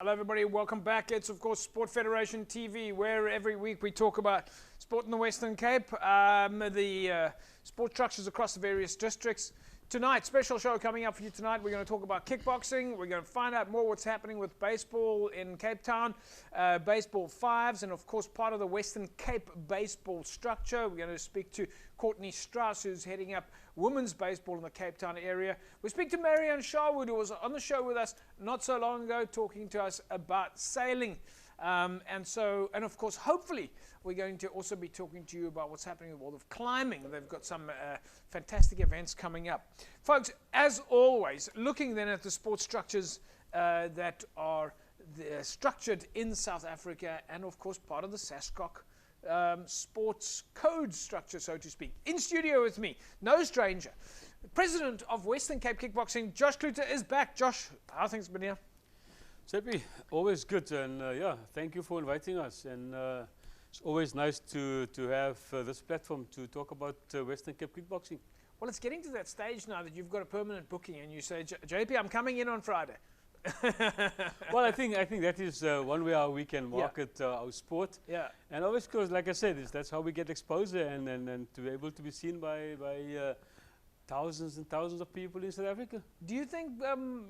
Hello everybody, welcome back. It's of course Sport Federation TV, where every week we talk about sport in the Western Cape, the sport structures across the various districts. Tonight, special show coming up for you tonight. We're going to talk about kickboxing. We're going to find out more what's happening with baseball in Cape Town, baseball fives, and of course part of the Western Cape baseball structure. We're going to speak to Courtney Strauss, who's heading up women's baseball in the Cape Town area. We speak to Marianne Sharwood, who was on the show with us not so long ago, talking to us about sailing. And of course, hopefully, we're going to also be talking to you about what's happening in the world of climbing. They've got some fantastic events coming up. Folks, as always, looking then at the sports structures that are structured in South Africa and, of course, part of the SASCOC sports code structure, so to speak. In studio with me, no stranger, the president of Western Cape Kickboxing, Josh Cloete, is back. Josh, how things been here? Sepi, always good, and yeah, thank you for inviting us. And it's always nice to have this platform to talk about Western Cape Kickboxing. Well, it's getting to that stage now that you've got a permanent booking, and you say, JP, I'm coming in on Friday. Well, I think that is one way how we can market our sport. Yeah. And always, because like I said, that's how we get exposure and to be able to be seen by thousands and thousands of people in South Africa. Do you think,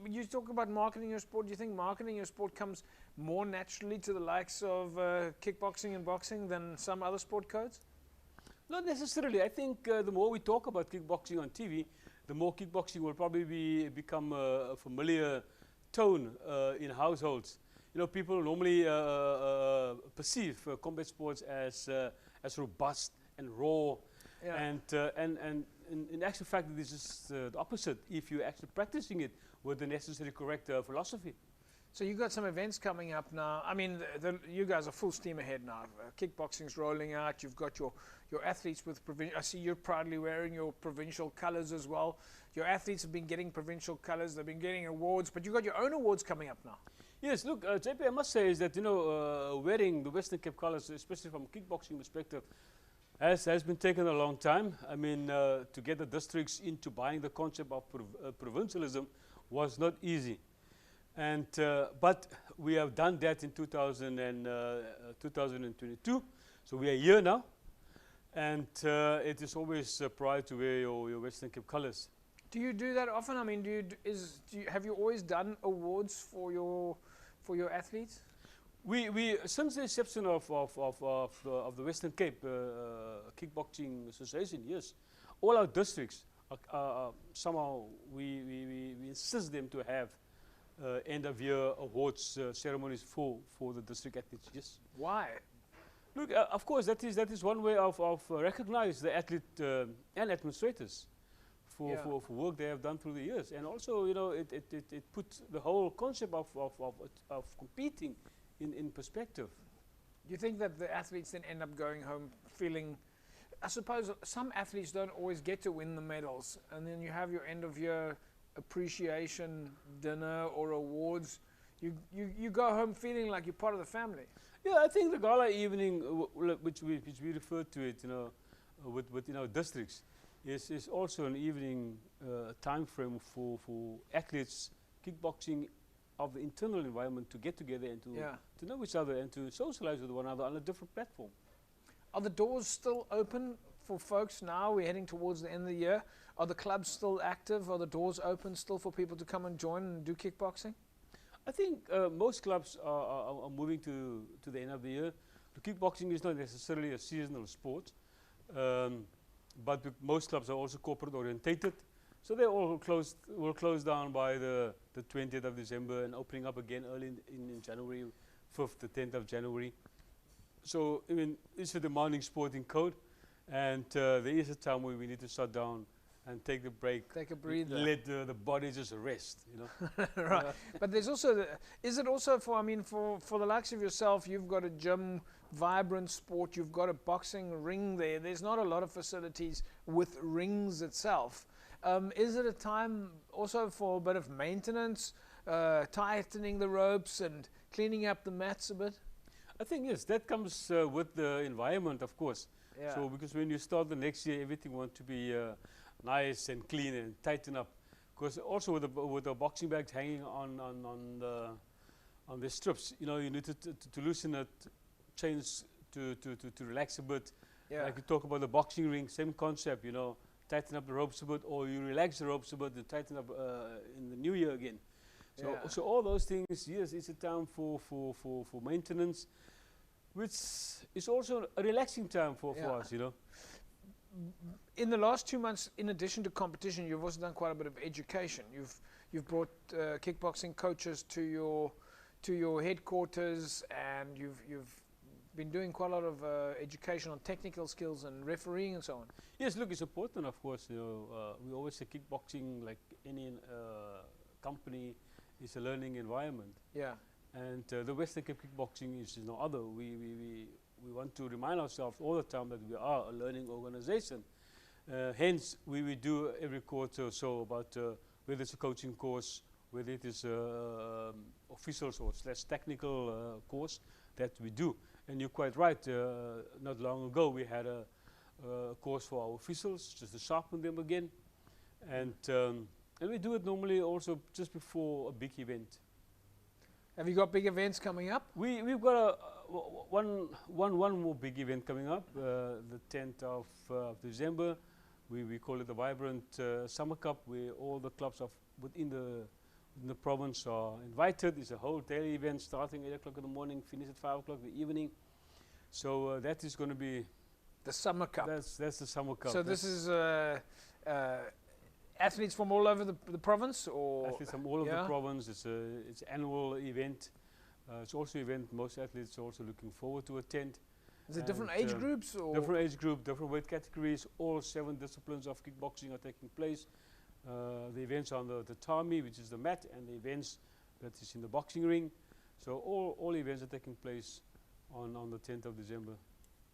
you talk about marketing your sport, do you think marketing your sport comes more naturally to the likes of kickboxing and boxing than some other sport codes? Not necessarily. I think the more we talk about kickboxing on TV, the more kickboxing will probably become a familiar tone in households. You know, people normally perceive combat sports as robust and raw, and in actual fact, this is the opposite if you're actually practicing it with the necessary correct philosophy. So you've got some events coming up now. I mean, you guys are full steam ahead now. Kickboxing's rolling out. You've got your athletes with provincial. I see you're proudly wearing your provincial colours as well. Your athletes have been getting provincial colours. They've been getting awards, but you've got your own awards coming up now. Yes, look, JP, I must say is that, you know, wearing the Western Cape colours, especially from a kickboxing perspective, has been taken a long time. I mean, to get the districts into buying the concept of provincialism was not easy. And but we have done that in 2022, so we are here now, and it is always a pride to wear your Western Cape colours. Do you do that often? I mean, have you always done awards for your athletes? We since the inception of the Western Cape Kickboxing Association, yes, all our districts somehow we insist them to have end of year awards ceremonies for the district athletes. Yes. Why? Look, of course, that is one way of recognize the athlete and administrators for work they have done through the years, and also, you know, it puts the whole concept of competing in perspective. Do you think that the athletes then end up going home feeling? I suppose some athletes don't always get to win the medals, and then you have your end of year appreciation dinner or awards. You go home feeling like you're part of the family. Yeah, I think the gala evening, which we refer to it, you know, within our districts, is also an evening time frame for athletes, kickboxing, of the internal environment to get together and to know each other and to socialize with one another on a different platform. Are the doors still open for folks now? We're heading towards the end of the year. Are the clubs still active? Are the doors open still for people to come and join and do kickboxing? I think most clubs are moving to the end of the year. The kickboxing is not necessarily a seasonal sport, but most clubs are also corporate orientated. So they all will close down by the 20th of December and opening up again early in January, 5th to 10th of January. So, I mean, it's a demanding sporting code, and there is a time where we need to shut down and take the break. Take a breather. Let the body just rest, you know. Right. But there's also, is it also for, I mean, for the likes of yourself, you've got a gym, vibrant sport, you've got a boxing ring there. There's not a lot of facilities with rings itself. Is it a time also for a bit of maintenance, tightening the ropes and cleaning up the mats a bit? I think, yes, that comes with the environment, of course. Yeah. So, because when you start the next year, everything wants to be nice and clean and tighten up. Because also with the boxing bags hanging on on the strips. You know, you need to loosen it, change to relax a bit. Yeah. Like you talk about the boxing ring, same concept. You know, tighten up the ropes a bit, or you relax the ropes a bit and tighten up in the new year again. So, Yeah. so all those things, yes, it's a time for maintenance, which is also a relaxing time for us, you know. In the last 2 months, in addition to competition, you've also done quite a bit of education. You've brought kickboxing coaches to your headquarters, and you've been doing quite a lot of education on technical skills and refereeing and so on. Yes, look, it's important, of course. You know, we always say kickboxing, like any company, is a learning environment. Yeah. And the Western Cape Kickboxing is no other. We want to remind ourselves all the time that we are a learning organization. Hence, we do every quarter or so about whether it's a coaching course, whether it is officials or / technical course that we do. And you're quite right. Not long ago, we had a course for our officials, just to sharpen them again. And we do it normally also just before a big event. Have you got big events coming up? We've got one more big event coming up, the 10th of December. We call it the Vibrant Summer Cup, where all the clubs within the province are invited. It's a whole daily event starting 8 o'clock in the morning, finish at 5 o'clock in the evening. So that is going to be the Summer Cup. That's the Summer Cup. So this is athletes from all over the province, or athletes from all over the province. It's an annual event. It's also an event most athletes are also looking forward to attend. Is it different age groups? Or different age group, different weight categories. All 7 disciplines of kickboxing are taking place. The events are on the tatami, which is the mat, and the events that is in the boxing ring. So all events are taking place on the 10th of December.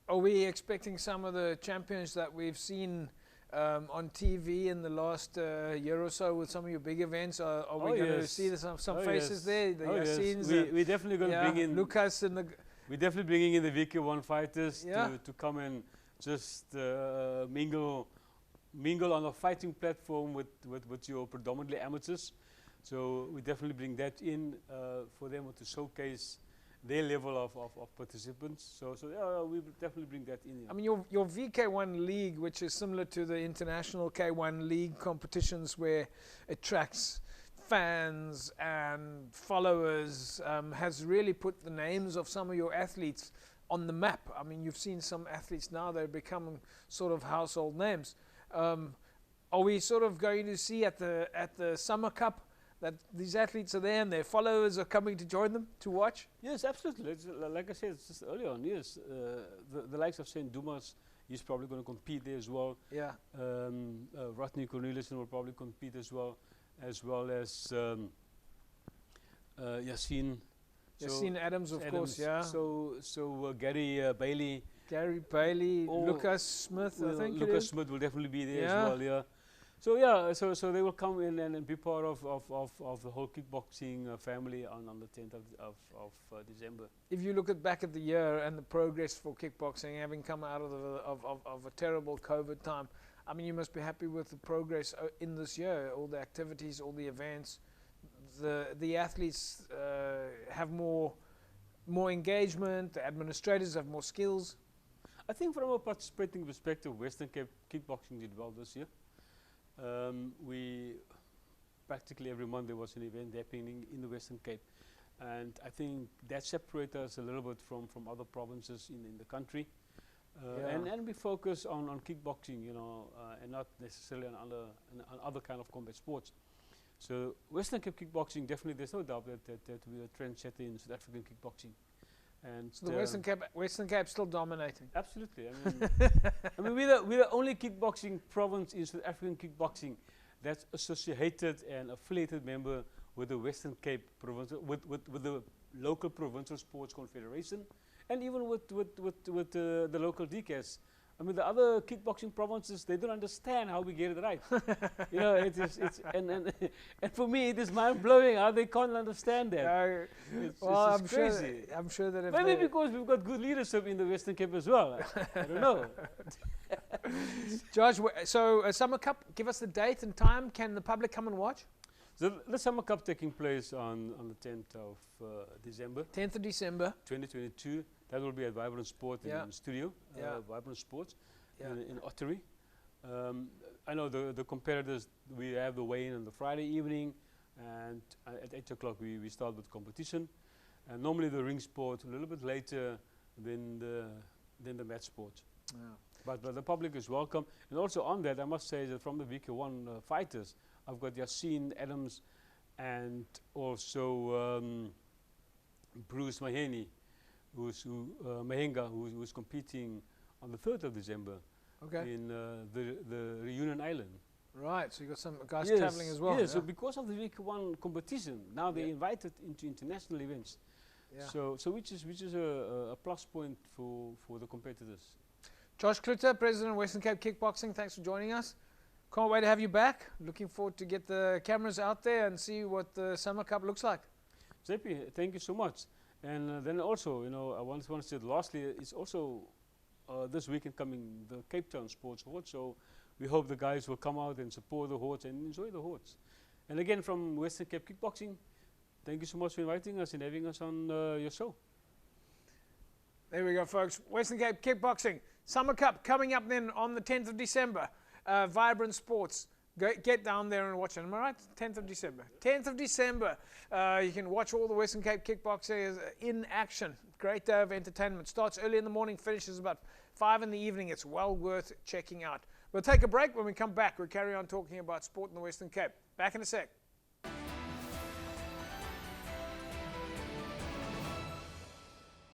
Are we expecting some of the champions that we've seen on TV in the last year or so with some of your big events? Are we going to see some faces there? The Yassines. We're definitely going to bring in Lucas and the. We're definitely bringing in the VK1 fighters to come and just mingle on a fighting platform with your predominantly amateurs. So we definitely bring that in for them to showcase their level of participants. So we will definitely bring that in. I mean, your VK1 league, which is similar to the international K1 league competitions, where it attracts fans and followers, has really put the names of some of your athletes on the map. I mean, you've seen some athletes now, they're becoming sort of household names. Are we sort of going to see at the Summer Cup that these athletes are there and their followers are coming to join them to watch? Yes, absolutely. Like I said just earlier on, yes, the likes of St. Dumas, he's probably going to compete there as well. Yeah. Rodney Cornelissen will probably compete as well as Yassine. Yassine Adams, of course, yeah. So Gary Bailey. Gary Bailey, Lucas Smith, I think Lucas Smith will definitely be there as well, yeah. So so they will come in and be part of the whole kickboxing family on the 10th of December. If you look back at the year and the progress for kickboxing, having come out of a terrible COVID time, I mean, you must be happy with the progress in this year, all the activities, all the events. The athletes have more engagement, the administrators have more skills. I think from a participating perspective, Western Cape Kickboxing did well this year. We practically every month there was an event happening in the Western Cape, and I think that separates us a little bit from other provinces in the country. And we focus on kickboxing, you know, and not necessarily on other kind of combat sports. So Western Cape Kickboxing, definitely, there's no doubt that we are trendsetter in South African kickboxing. And so the Western Cape still dominating. Absolutely. I mean, we're the only kickboxing province in South African kickboxing that's associated and affiliated member with the Western Cape provincial, with the local provincial sports confederation, and even with the local DCAS. I mean, the other kickboxing provinces, they don't understand how we get it right. You know, and for me, it is mind blowing how they can't understand that. It's crazy. I'm sure that if maybe because we've got good leadership in the Western Cape as well. I don't know. Josh, so Summer Cup, give us the date and time. Can the public come and watch? So the Summer Cup taking place on the 10th of December 10th of December. 2022. That will be at Vibrant Sport in studio, Vibrant Sports in Ottery. I know the competitors, we have the weigh-in on the Friday evening, and at 8 o'clock we start with competition. And normally the ring sport a little bit later than the match sport. Yeah. But the public is welcome. And also on that, I must say that from the VK1 fighters, I've got Yassine Adams and also Bruce Maheni, Mahenga, who's competing on the 3rd of December in the Reunion Island. Right, so you got some guys traveling as well. Yes, so because of the VK1 competition, now they're invited into international events. Yeah. So which is a plus point for the competitors. Josh Cloete, President of Western Cape Kickboxing, thanks for joining us. Can't wait to have you back. Looking forward to get the cameras out there and see what the Summer Cup looks like. Zepi, thank you so much. And then also, you know, I want to say lastly, it's also this weekend coming the Cape Town Sports Horse. So we hope the guys will come out and support the horse and enjoy the horse. And again, from Western Cape Kickboxing, thank you so much for inviting us and having us on your show. There we go, folks. Western Cape Kickboxing Summer Cup coming up then on the 10th of December. Vibrant Sports. Get down there and watch it. Am I right? 10th of December. 10th of December. You can watch all the Western Cape Kickboxers in action. Great day of entertainment. Starts early in the morning, finishes about 5 in the evening. It's well worth checking out. We'll take a break. When we come back, we'll carry on talking about sport in the Western Cape. Back in a sec.